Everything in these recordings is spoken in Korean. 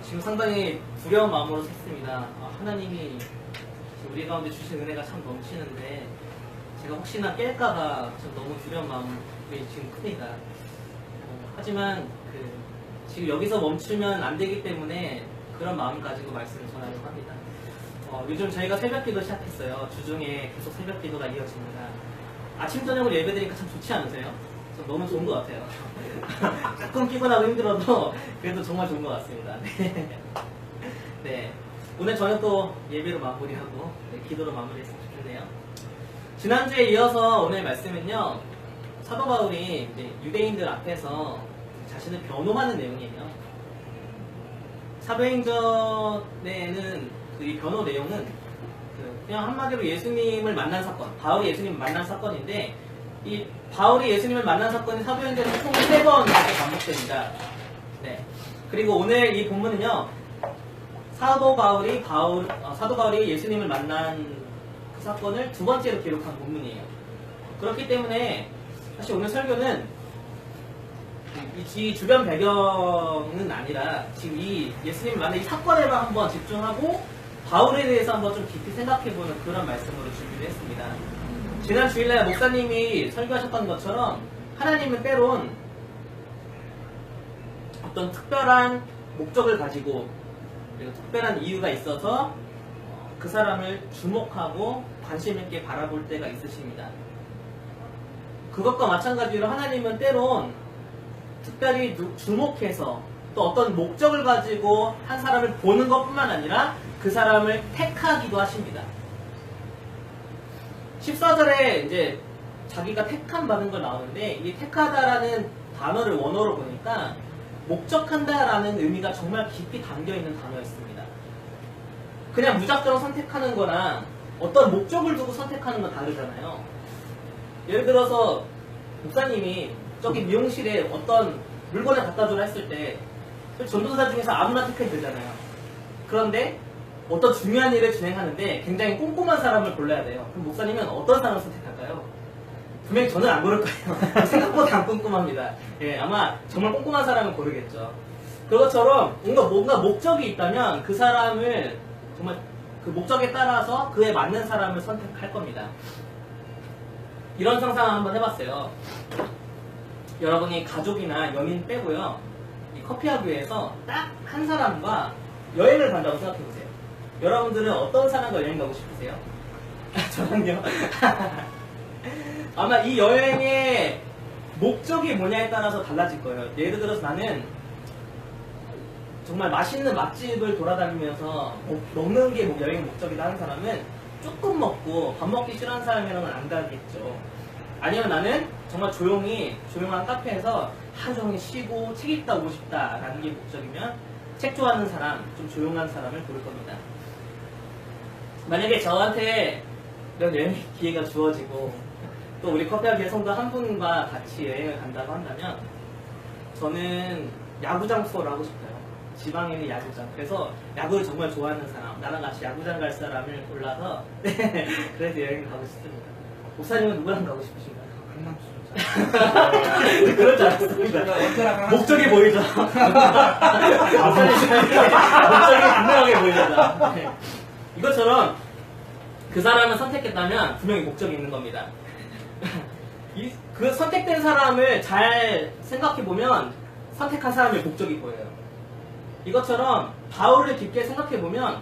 지금 상당히 두려운 마음으로 섰습니다. 하나님이 우리 가운데 주신 은혜가 참 넘치는데 제가 혹시나 깰까봐 좀 너무 두려운 마음이 지금 큽니다. 하지만 지금 여기서 멈추면 안 되기 때문에 그런 마음 가지고 말씀을 전하려고 합니다. 요즘 저희가 새벽기도 시작했어요. 주중에 계속 새벽기도가 이어집니다. 아침 저녁으로 예배드리니까 참 좋지 않으세요? 전 너무 좋은 것 같아요. 조금 피곤하고 힘들어도 그래도 정말 좋은 것 같습니다. 네. 오늘 저녁 또 예배로 마무리하고 기도로 마무리했으면 좋겠네요. 지난주에 이어서 오늘 말씀은요, 사도 바울이 이제 유대인들 앞에서 자신을 변호하는 내용이에요. 사도행전에는 이 변호 내용은 그냥 한마디로 예수님을 만난 사건, 바울이 예수님을 만난 사건인데, 이 바울이 예수님을 만난 사건이 사도행전에서 총 3번 반복됩니다. 네. 그리고 오늘 이 본문은요, 사도 바울이 예수님을 만난 그 사건을 2번째로 기록한 본문이에요. 그렇기 때문에 사실 오늘 설교는 이 주변 배경은 아니라 지금 이 예수님을 만난 이 사건에만 한번 집중하고 바울에 대해서 한번 좀 깊이 생각해보는 그런 말씀으로 준비를 했습니다. 지난 주일날 목사님이 설교하셨던 것처럼 하나님은 때론 어떤 특별한 목적을 가지고 그리고 특별한 이유가 있어서 그 사람을 주목하고 관심 있게 바라볼 때가 있으십니다. 그것과 마찬가지로 하나님은 때론 특별히 주목해서 또 어떤 목적을 가지고 한 사람을 보는 것뿐만 아니라 그 사람을 택하기도 하십니다. 14절에 이제 자기가 택함 받은 걸 나오는데 이 택하다라는 단어를 원어로 보니까 목적한다라는 의미가 정말 깊이 담겨있는 단어였습니다. 그냥 무작정 선택하는 거랑 어떤 목적을 두고 선택하는 건 다르잖아요. 예를 들어서 목사님이 저기 미용실에 어떤 물건을 갖다 주라 했을 때 전도사 중에서 아무나 택해도 되잖아요. 그런데 어떤 중요한 일을 진행하는데 굉장히 꼼꼼한 사람을 골라야 돼요. 그럼 목사님은 어떤 사람을 선택할까요? 분명히 저는 안 고를 거예요. 생각보다 안 꼼꼼합니다. 예, 아마 정말 꼼꼼한 사람을 고르겠죠. 그것처럼 뭔가 목적이 있다면 그 사람을 정말 그 목적에 따라서 그에 맞는 사람을 선택할 겁니다. 이런 상상을 한번 해봤어요. 여러분이 가족이나 연인 빼고요, 이 커피하우스에서 딱 한 사람과 여행을 간다고 생각해보세요. 여러분들은 어떤 사람과 여행 가고 싶으세요? 저는요. 아마 이 여행의 목적이 뭐냐에 따라서 달라질 거예요. 예를 들어서 나는 정말 맛있는 맛집을 돌아다니면서 먹는 게 여행 목적이다 하는 사람은 조금 먹고 밥 먹기 싫어하는 사람이랑은 안 가겠죠. 아니면 나는 정말 조용한 카페에서 하루 종일 쉬고 책 읽다 오고 싶다라는 게 목적이면 책 좋아하는 사람, 좀 조용한 사람을 고를 겁니다. 만약에 저한테 이런 여행 기회가 주어지고 또 우리 커피하우스 성도 한 분과 같이 여행을 간다고 한다면 저는 야구장 투어를 하고 싶어요. 지방에 있는 야구장. 그래서 야구를 정말 좋아하는 사람, 나랑 같이 야구장 갈 사람을 골라서 그래서 여행을 가고 싶습니다. 목사님은 누구랑 가고 싶으신가요? 그럴 줄 알았습니다. 목적이 보이죠? 목적이 분명하게 보입니다. 네. 이것처럼 그 사람을 선택했다면 분명히 목적이 있는 겁니다. 그 선택된 사람을 잘 생각해보면 선택한 사람의 목적이 보여요. 이것처럼 바울을 깊게 생각해보면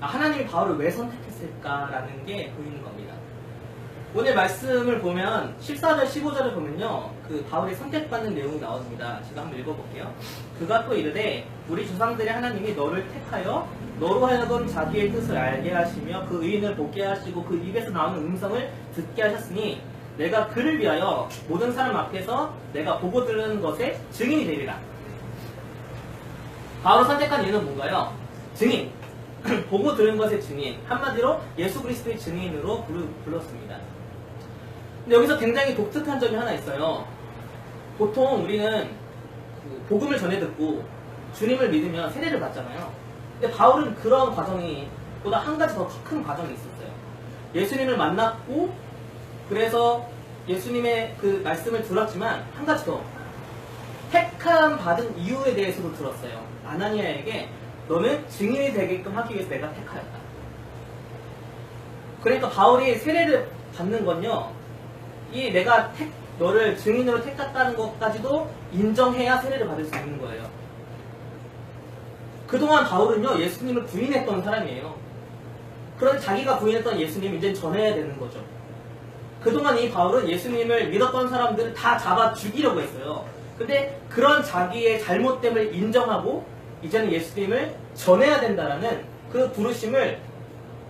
하나님이 바울을 왜 선택했을까라는 게 보이는 겁니다. 오늘 말씀을 보면 14절 15절을 보면요, 그 바울이 선택받는 내용이 나옵니다. 제가 한번 읽어볼게요. 그가 또 이르되 우리 조상들의 하나님이 너를 택하여 너로 하여금 자기의 뜻을 알게 하시며 그 의인을 보게 하시고 그 입에서 나오는 음성을 듣게 하셨으니 내가 그를 위하여 모든 사람 앞에서 내가 보고 들은 것의 증인이 되리라. 바울을 선택한 이유는 뭔가요? 증인. 보고 들은 것의 증인. 한마디로 예수 그리스도의 증인으로 불렀습니다. 근데 여기서 굉장히 독특한 점이 하나 있어요. 보통 우리는 복음을 전해 듣고 주님을 믿으면 세례를 받잖아요. 근데 바울은 그런 과정이 보다 한 가지 더 큰 과정이 있었어요. 예수님을 만났고 그래서 예수님의 그 말씀을 들었지만 한 가지 더 택함 받은 이유에 대해서도 들었어요. 아나니아에게 너는 증인이 되게끔 하기 위해서 내가 택하였다. 그러니까 바울이 세례를 받는 건요, 이 내가 너를 증인으로 택했다는 것까지도 인정해야 세례를 받을 수 있는 거예요. 그동안 바울은요, 예수님을 부인했던 사람이에요. 그런데 자기가 부인했던 예수님을 이제 전해야 되는 거죠. 그동안 이 바울은 예수님을 믿었던 사람들을 다 잡아 죽이려고 했어요. 근데 그런 자기의 잘못됨을 인정하고 이제는 예수님을 전해야 된다라는 그 부르심을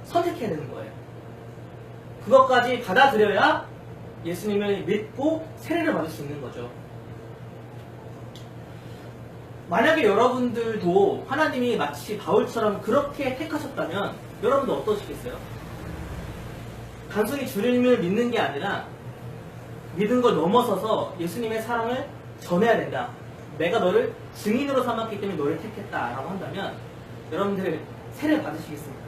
선택해야 되는 거예요. 그것까지 받아들여야 예수님을 믿고 세례를 받을 수 있는 거죠. 만약에 여러분들도 하나님이 마치 바울처럼 그렇게 택하셨다면 여러분도 어떠시겠어요? 단순히 주님을 믿는 게 아니라 믿은 걸 넘어서서 예수님의 사랑을 전해야 된다. 내가 너를 증인으로 삼았기 때문에 너를 택했다라고 한다면 여러분들 세례를 받으시겠습니까?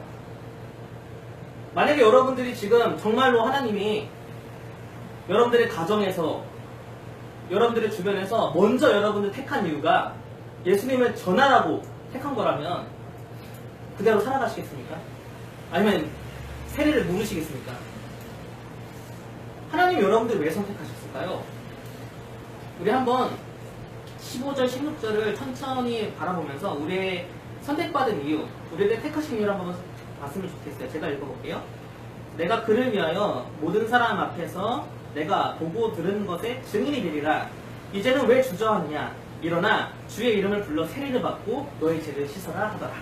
만약에 여러분들이 지금 정말로 하나님이 여러분들의 가정에서 여러분들의 주변에서 먼저 여러분들 택한 이유가 예수님을 전하라고 택한 거라면 그대로 살아가시겠습니까? 아니면 세례를 물으시겠습니까? 하나님이 여러분들 왜 선택하셨을까요? 우리 한번 15절, 16절을 천천히 바라보면서 우리의 선택받은 이유, 우리의 택하신 이유를 한번 봤으면 좋겠어요. 제가 읽어볼게요. 내가 그를 위하여 모든 사람 앞에서 내가 보고 들은 것에 증인이 되리라. 이제는 왜 주저하느냐? 일어나 주의 이름을 불러 세례를 받고 너의 죄를 씻어라 하더라.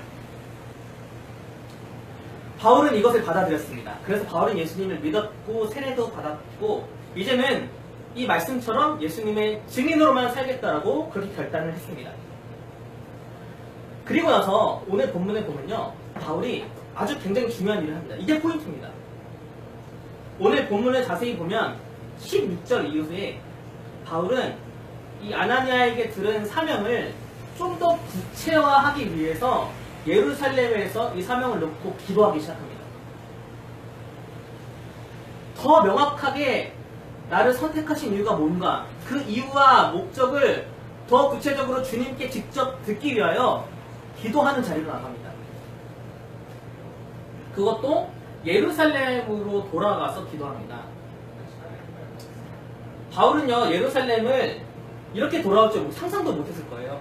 바울은 이것을 받아들였습니다. 그래서 바울은 예수님을 믿었고 세례도 받았고 이제는 이 말씀처럼 예수님의 증인으로만 살겠다라고 그렇게 결단을 했습니다. 그리고 나서 오늘 본문에 보면요, 바울이 아주 굉장히 중요한 일을 합니다. 이게 포인트입니다. 오늘 본문을 자세히 보면 16절 이후에 바울은 이 아나니아에게 들은 사명을 좀 더 구체화하기 위해서 예루살렘에서 이 사명을 놓고 기도하기 시작합니다. 더 명확하게 나를 선택하신 이유가 뭔가, 그 이유와 목적을 더 구체적으로 주님께 직접 듣기 위하여 기도하는 자리로 나갑니다. 그것도 예루살렘으로 돌아가서 기도합니다. 바울은요, 예루살렘을 이렇게 돌아올 줄 상상도 못했을 거예요.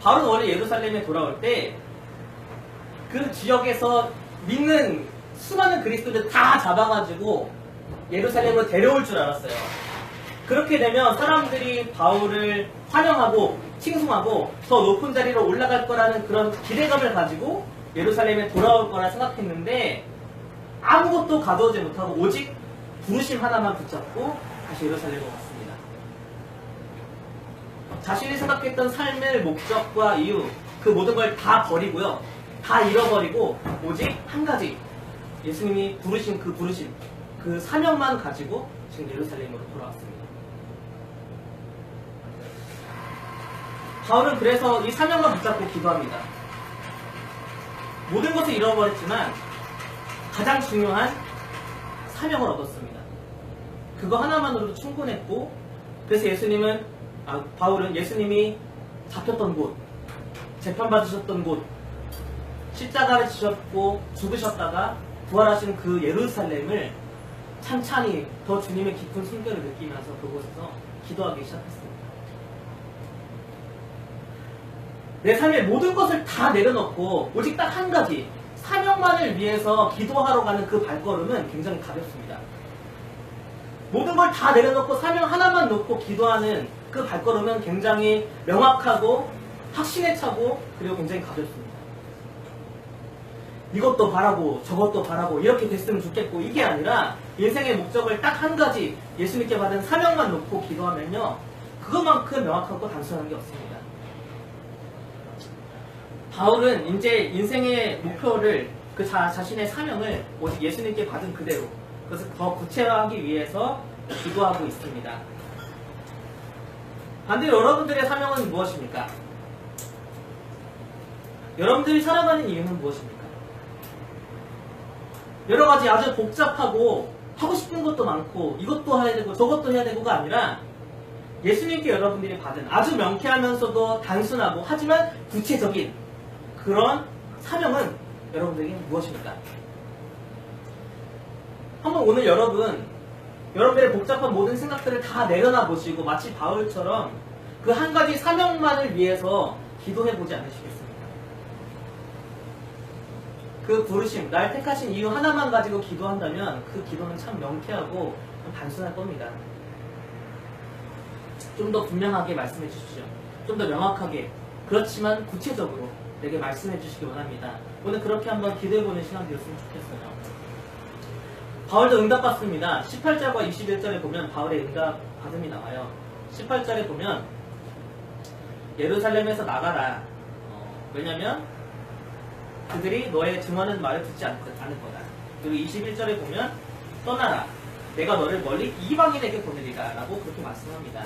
바울은 원래 예루살렘에 돌아올 때 그 지역에서 믿는 수많은 그리스도들 다 잡아가지고 예루살렘으로 데려올 줄 알았어요. 그렇게 되면 사람들이 바울을 환영하고 칭송하고 더 높은 자리로 올라갈 거라는 그런 기대감을 가지고 예루살렘에 돌아올 거라 생각했는데 아무것도 가져오지 못하고 오직 부르심 하나만 붙잡고 다시 예루살렘으로 갔습니다. 자신이 생각했던 삶의 목적과 이유, 그 모든 걸 다 버리고요. 다 잃어버리고 오직 한 가지, 예수님이 부르신 그 사명만 가지고 지금 예루살렘으로 돌아왔습니다. 바울은 그래서 이 사명만 붙잡고 기도합니다. 모든 것을 잃어버렸지만 가장 중요한 사명을 얻었습니다. 그거 하나만으로도 충분했고, 그래서 바울은 예수님이 잡혔던 곳, 재판받으셨던 곳, 십자가를 지셨고 죽으셨다가 부활하신 그 예루살렘을 찬찬히 더 주님의 깊은 순결을 느끼면서 그곳에서 기도하기 시작했습니다. 내 삶의 모든 것을 다 내려놓고 오직 딱 한 가지 사명만을 위해서 기도하러 가는 그 발걸음은 굉장히 가볍습니다. 모든 걸 다 내려놓고 사명 하나만 놓고 기도하는 그 발걸음은 굉장히 명확하고 확신에 차고 그리고 굉장히 가볍습니다. 이것도 바라고 저것도 바라고 이렇게 됐으면 좋겠고 이게 아니라 인생의 목적을 딱 한 가지 예수님께 받은 사명만 놓고 기도하면요, 그것만큼 명확하고 단순한 게 없습니다. 바울은 이제 인생의 목표를, 그 자신의 사명을 오직 예수님께 받은 그대로, 그것을 더 구체화하기 위해서 기도하고 있습니다. 반대로 여러분들의 사명은 무엇입니까? 여러분들이 살아가는 이유는 무엇입니까? 여러 가지 아주 복잡하고 하고 싶은 것도 많고 이것도 해야 되고 저것도 해야 되고가 아니라 예수님께 여러분들이 받은 아주 명쾌하면서도 단순하고 하지만 구체적인 그런 사명은 여러분들에게 무엇입니까? 한번 오늘 여러분들의 복잡한 모든 생각들을 다 내려놔 보시고 마치 바울처럼 그 한 가지 사명만을 위해서 기도해 보지 않으시겠습니까? 그 부르심, 날 택하신 이유 하나만 가지고 기도한다면 그 기도는 참 명쾌하고 단순할 겁니다. 좀 더 분명하게 말씀해 주십시오. 좀 더 명확하게, 그렇지만 구체적으로 내게 말씀해 주시기 원합니다. 오늘 그렇게 한번 기도해보는 시간 되었으면 좋겠어요. 바울도 응답받습니다. 18절과 21절에 보면 바울의 응답 받음이 나와요. 18절에 보면 예루살렘에서 나가라. 왜냐면 그들이 너의 증언하는 말을 듣지 않을 거다. 그리고 21절에 보면 떠나라. 내가 너를 멀리 이방인에게 보내리라 라고 그렇게 말씀합니다.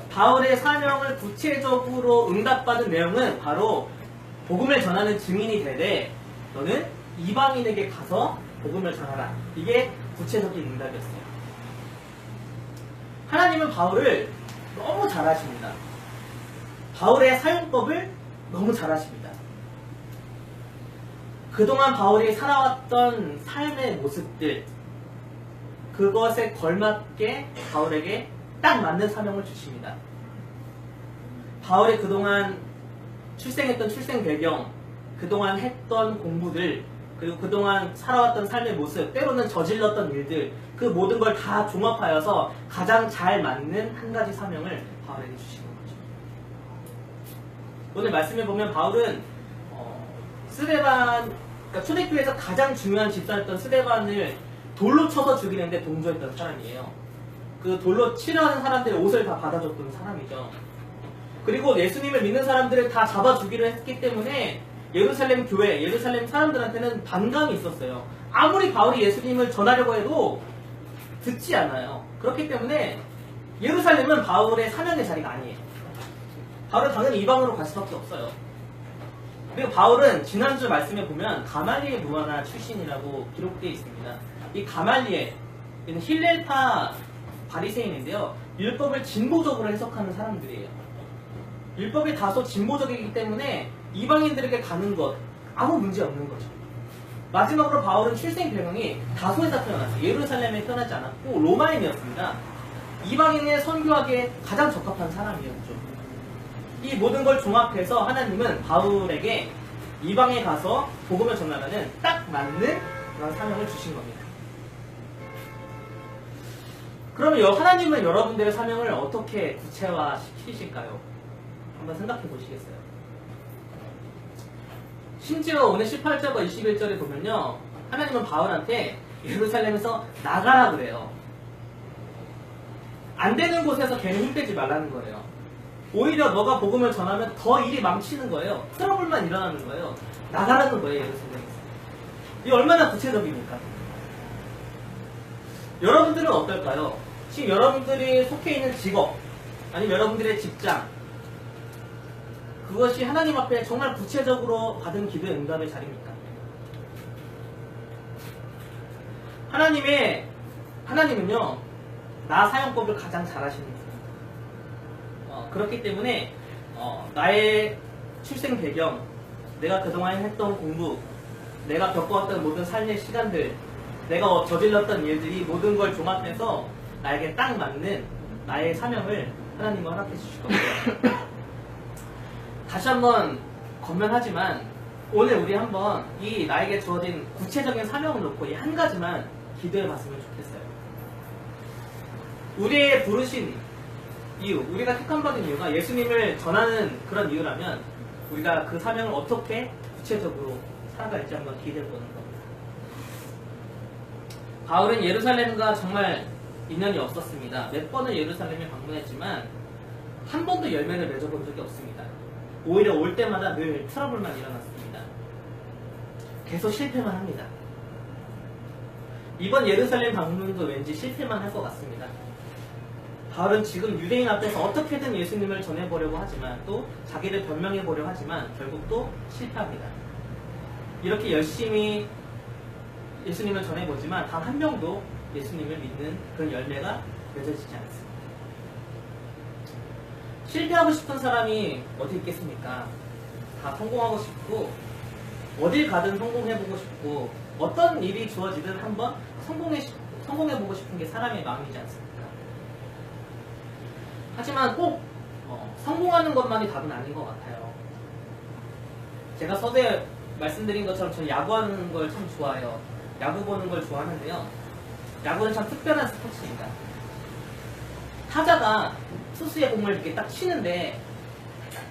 바울의 사명을 구체적으로 응답받은 내용은 바로 복음을 전하는 증인이 되되 너는 이방인에게 가서 복음을 전하라. 이게 구체적인 응답이었어요. 하나님은 바울을 너무 잘 아십니다. 바울의 사용법을 너무 잘 아십니다. 그동안 바울이 살아왔던 삶의 모습들, 그것에 걸맞게 바울에게 딱 맞는 사명을 주십니다. 바울이 그동안 출생했던 출생 배경, 그동안 했던 공부들, 그리고 그동안 살아왔던 삶의 모습, 때로는 저질렀던 일들, 그 모든 걸 다 종합하여서 가장 잘 맞는 한 가지 사명을 바울에게 주시는 거죠. 오늘 말씀에 보면 바울은 스데반, 그러니까 초대교회에서 가장 중요한 집사였던 스데반을 돌로 쳐서 죽이는데 동조했던 사람이에요. 그 돌로 치려하는 사람들의 옷을 다 받아줬던 사람이죠. 그리고 예수님을 믿는 사람들을 다 잡아 주기로 했기 때문에 예루살렘 교회, 예루살렘 사람들한테는 반감이 있었어요. 아무리 바울이 예수님을 전하려고 해도 듣지 않아요. 그렇기 때문에 예루살렘은 바울의 사명의 자리가 아니에요. 바울은 당연히 이방으로 갈 수밖에 없어요. 그리고 바울은 지난주 말씀에 보면 가말리엘 무화나 출신이라고 기록되어 있습니다. 이 가말리엘, 힐렐파 바리새인인데요. 율법을 진보적으로 해석하는 사람들이에요. 율법이 다소 진보적이기 때문에 이방인들에게 가는 것 아무 문제 없는 거죠. 마지막으로 바울은 출생 배경이 다소에서 태어났어요. 예루살렘에 태어나지 않았고 로마인이었습니다. 이방인의 선교하기에 가장 적합한 사람이었죠. 이 모든 걸 종합해서 하나님은 바울에게 이방에 가서 복음을 전하라는 딱 맞는 그런 사명을 주신 겁니다. 그러면 하나님은 여러분들의 사명을 어떻게 구체화시키실까요? 한번 생각해 보시겠어요? 심지어 오늘 18절과 21절에 보면요, 하나님은 바울한테 예루살렘에서 나가라 그래요. 안 되는 곳에서 괜히 힘빼지 말라는 거예요. 오히려 너가 복음을 전하면 더 일이 망치는 거예요. 트러블만 일어나는 거예요. 나가라는 거예요, 예루살렘에서. 이게 얼마나 구체적입니까? 여러분들은 어떨까요? 지금 여러분들이 속해 있는 직업, 아니면 여러분들의 직장, 그것이 하나님 앞에 정말 구체적으로 받은 기도의 응답의 자리입니까? 하나님은요, 나 사용법을 가장 잘 아시는 분입니다. 그렇기 때문에 나의 출생 배경, 내가 그동안 했던 공부, 내가 겪어왔던 모든 삶의 시간들, 내가 저질렀던 일들이 모든 걸 종합해서 나에게 딱 맞는 나의 사명을 하나님은 허락해 주실 겁니다. 다시 한번 건면하지만 오늘 우리 한번 이 나에게 주어진 구체적인 사명을 놓고 이 한 가지만 기도해 봤으면 좋겠어요. 우리의 부르신 이유, 우리가 택함받은 이유가 예수님을 전하는 그런 이유라면 우리가 그 사명을 어떻게 구체적으로 살아갈지 한번 기대해 보는 겁니다. 바울은 예루살렘과 정말 인연이 없었습니다. 몇 번을 예루살렘에 방문했지만 한 번도 열매를 맺어본 적이 없습니다. 오히려 올 때마다 늘 트러블만 일어났습니다. 계속 실패만 합니다. 이번 예루살렘 방문도 왠지 실패만 할 것 같습니다. 바울은 지금 유대인 앞에서 어떻게든 예수님을 전해보려고 하지만 또 자기를 변명해보려고 하지만 결국 또 실패합니다. 이렇게 열심히 예수님을 전해보지만 단 한 명도 예수님을 믿는 그런 열매가 맺어지지 않습니다. 실패하고 싶은 사람이 어디 있겠습니까? 다 성공하고 싶고 어딜 가든 성공해보고 싶고 어떤 일이 주어지든 한번 성공해보고 싶은 게 사람의 마음이지 않습니까? 하지만 꼭 성공하는 것만이 답은 아닌 것 같아요. 제가 서두에 말씀드린 것처럼 저는 야구하는 걸 참 좋아해요. 야구 보는 걸 좋아하는데요. 야구는 참 특별한 스포츠입니다. 타자가 투수의 공을 이렇게 딱 치는데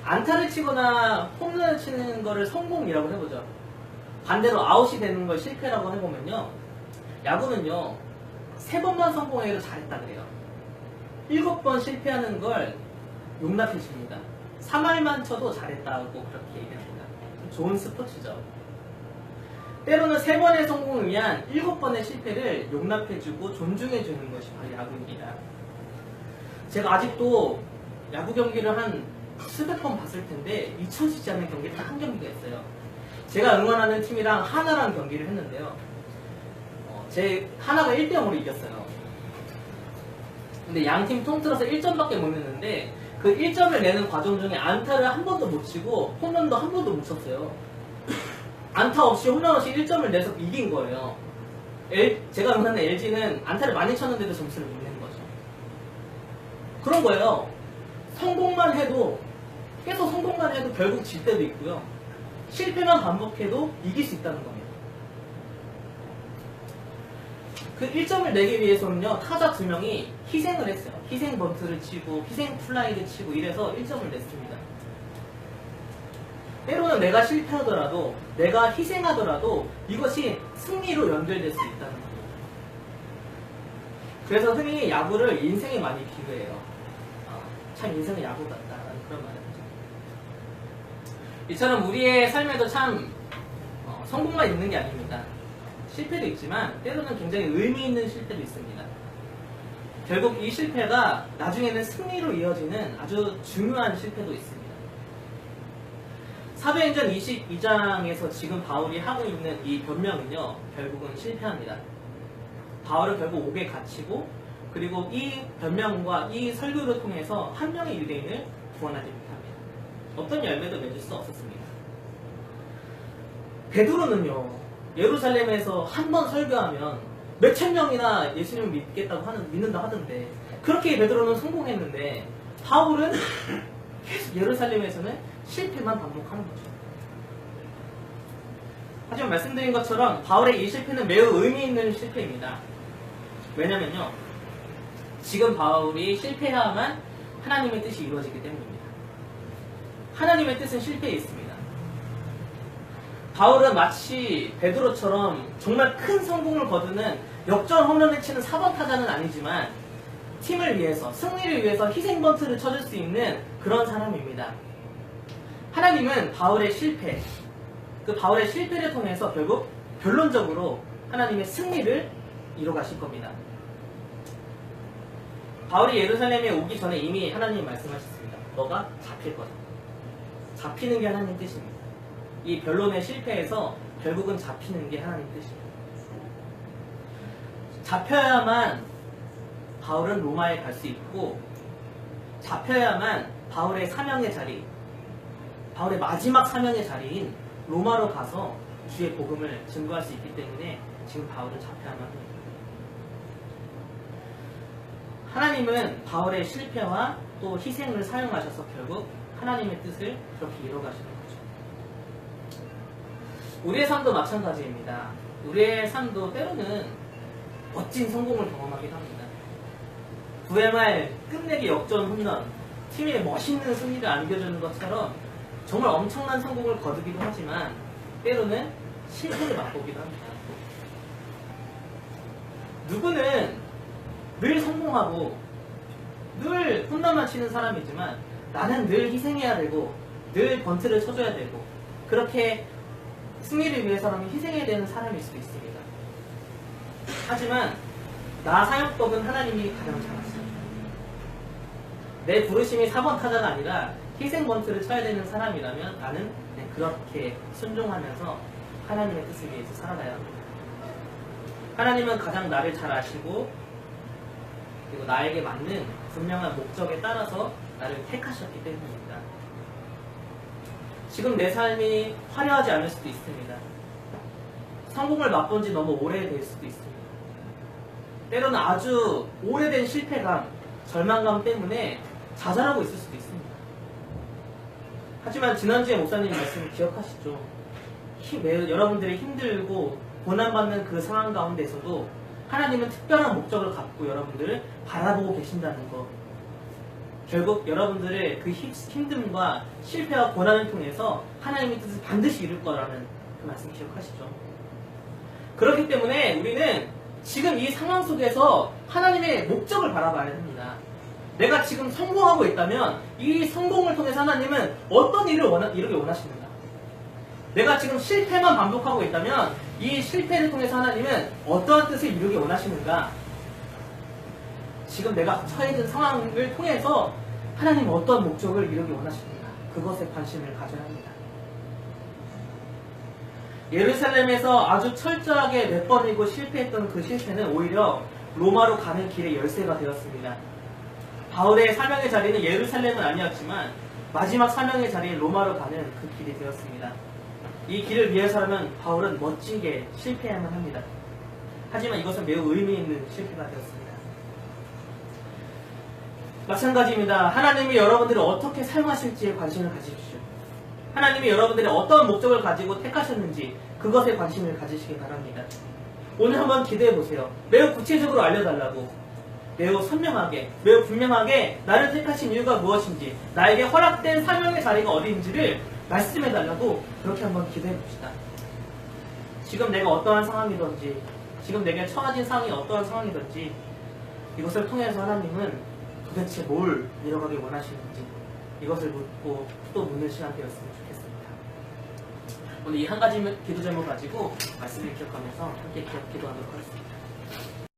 안타를 치거나 홈런을 치는 거를 성공이라고 해보죠. 반대로 아웃이 되는 걸 실패라고 해보면요. 야구는요. 3번만 성공해도 잘했다 그래요. 7번 실패하는 걸 용납해 줍니다. 3할만 쳐도 잘했다고 그렇게 얘기합니다. 좋은 스포츠죠. 때로는 3번의 성공을 위한 7번의 실패를 용납해주고 존중해주는 것이 바로 야구입니다. 제가 아직도 야구 경기를 한 수백 번 봤을 텐데 잊혀지지 않는 경기 딱 한 경기가 있어요. 제가 응원하는 팀이랑 하나랑 경기를 했는데요. 제 하나가 1대0으로 이겼어요. 근데 양팀 통틀어서 1점밖에 못 냈는데 그 1점을 내는 과정 중에 안타를 한 번도 못 치고 홈런도 한 번도 못 쳤어요. 안타 없이 홈런 없이 1점을 내서 이긴 거예요. 제가 응원하는 LG는 안타를 많이 쳤는데도 점수를 못 낸 거죠. 그런 거예요. 성공만 해도 계속 성공만 해도 결국 질 때도 있고요. 실패만 반복해도 이길 수 있다는 겁니다. 그 1점을 내기 위해서는요. 타자 2명이 희생을 했어요. 희생 번트를 치고 희생 플라이를 치고 이래서 1점을 냈습니다. 때로는 내가 실패하더라도 내가 희생하더라도 이것이 승리로 연결될 수 있다는 겁니다. 그래서 흔히 야구를 인생에 많이 비교해요. 참 인생은 야구 같다라는 그런 말을 하죠. 이처럼 우리의 삶에도 참 성공만 있는 게 아닙니다. 실패도 있지만 때로는 굉장히 의미 있는 실패도 있습니다. 결국 이 실패가 나중에는 승리로 이어지는 아주 중요한 실패도 있습니다. 사도행전 22장에서 지금 바울이 하고 있는 이 변명은요, 결국은 실패합니다. 바울은 결국 옥에 갇히고, 그리고 이 변명과 이 설교를 통해서 한 명의 유대인을 구원하지 못합니다. 어떤 열매도 맺을 수 없었습니다. 베드로는요, 예루살렘에서 한 번 설교하면 몇천 명이나 예수님을 믿는다 하던데, 그렇게 베드로는 성공했는데, 바울은 계속 예루살렘에서는 실패만 반복하는 거죠. 하지만 말씀드린 것처럼 바울의 이 실패는 매우 의미 있는 실패입니다. 왜냐면요, 지금 바울이 실패해야만 하나님의 뜻이 이루어지기 때문입니다. 하나님의 뜻은 실패에 있습니다. 바울은 마치 베드로처럼 정말 큰 성공을 거두는 역전 홈런을 치는 4번 타자는 아니지만 팀을 위해서, 승리를 위해서 희생 번트를 쳐줄 수 있는 그런 사람입니다. 하나님은 바울의 실패, 그 바울의 실패를 통해서 결국 결론적으로 하나님의 승리를 이뤄가실 겁니다. 바울이 예루살렘에 오기 전에 이미 하나님이 말씀하셨습니다. 너가 잡힐 거다. 잡히는 게 하나님 뜻입니다. 이 변론의 실패에서 결국은 잡히는 게 하나님 뜻입니다. 잡혀야만 바울은 로마에 갈 수 있고, 잡혀야만 바울의 사명의 자리, 바울의 마지막 사명의 자리인 로마로 가서 주의 복음을 증거할 수 있기 때문에 지금 바울은 잡혀야만 합니다. 하나님은 바울의 실패와 또 희생을 사용하셔서 결국 하나님의 뜻을 그렇게 이뤄가시는 거죠. 우리의 삶도 마찬가지입니다. 우리의 삶도 때로는 멋진 성공을 경험하기도 합니다. 9회 말 끝내기 역전 홈런, 팀의 멋있는 승리를 안겨주는 것처럼 정말 엄청난 성공을 거두기도 하지만 때로는 실패를 맛보기도 합니다. 누구는 늘 성공하고 늘 홈런만 치는 사람이지만 나는 늘 희생해야 되고 늘 번트를 쳐줘야 되고 그렇게 승리를 위해서라면 희생해야 되는 사람일 수도 있습니다. 하지만 나 사역법은 하나님이 가장 잘 아십니다. 내 부르심이 4번 타자가 아니라 희생 번트를 쳐야 되는 사람이라면 나는 그렇게 순종하면서 하나님의 뜻을 위해서 살아가야 합니다. 하나님은 가장 나를 잘 아시고 그리고 나에게 맞는 분명한 목적에 따라서 나를 택하셨기 때문입니다. 지금 내 삶이 화려하지 않을 수도 있습니다. 성공을 맛본 지 너무 오래될 수도 있습니다. 때로는 아주 오래된 실패감, 절망감 때문에 좌절하고 있을 수도 있습니다. 하지만 지난주에 목사님 말씀 기억하시죠? 여러분들이 힘들고 고난받는 그 상황 가운데서도 하나님은 특별한 목적을 갖고 여러분들을 바라보고 계신다는 것. 결국 여러분들의 그 힘듦과 실패와 고난을 통해서 하나님의 뜻을 반드시 이룰 거라는 그 말씀 기억하시죠? 그렇기 때문에 우리는 지금 이 상황 속에서 하나님의 목적을 바라봐야 됩니다. 내가 지금 성공하고 있다면 이 성공을 통해서 하나님은 어떤 일을 이루기 원하십니까? 내가 지금 실패만 반복하고 있다면 이 실패를 통해서 하나님은 어떠한 뜻을 이루기 원하시는가? 지금 내가 처해 있는 상황을 통해서 하나님은 어떤 목적을 이루기 원하십니까? 그것에 관심을 가져야 합니다. 예루살렘에서 아주 철저하게 몇 번이고 실패했던 그 실패는 오히려 로마로 가는 길의 열쇠가 되었습니다. 바울의 사명의 자리는 예루살렘은 아니었지만 마지막 사명의 자리인 로마로 가는 그 길이 되었습니다. 이 길을 위해서라면 바울은 멋지게 실패해야만 합니다. 하지만 이것은 매우 의미 있는 실패가 되었습니다. 마찬가지입니다. 하나님이 여러분들을 어떻게 사용하실지에 관심을 가지십시오. 하나님이 여러분들이 어떤 목적을 가지고 택하셨는지 그것에 관심을 가지시기 바랍니다. 오늘 한번 기도해 보세요. 매우 구체적으로 알려달라고, 매우 선명하게, 매우 분명하게 나를 택하신 이유가 무엇인지, 나에게 허락된 사명의 자리가 어디인지를 말씀해 달라고 그렇게 한번 기도해 봅시다. 지금 내가 어떠한 상황이든지, 지금 내게 처해진 상황이 어떠한 상황이든지 이것을 통해서 하나님은 도대체 뭘 이뤄가길 원하시는지 이것을 묻고 또 묻는 시간 되었으면 좋겠습니다. 오늘 이 한 가지 기도 제목 가지고 말씀을 기억하면서 함께 기도하도록 하겠습니다.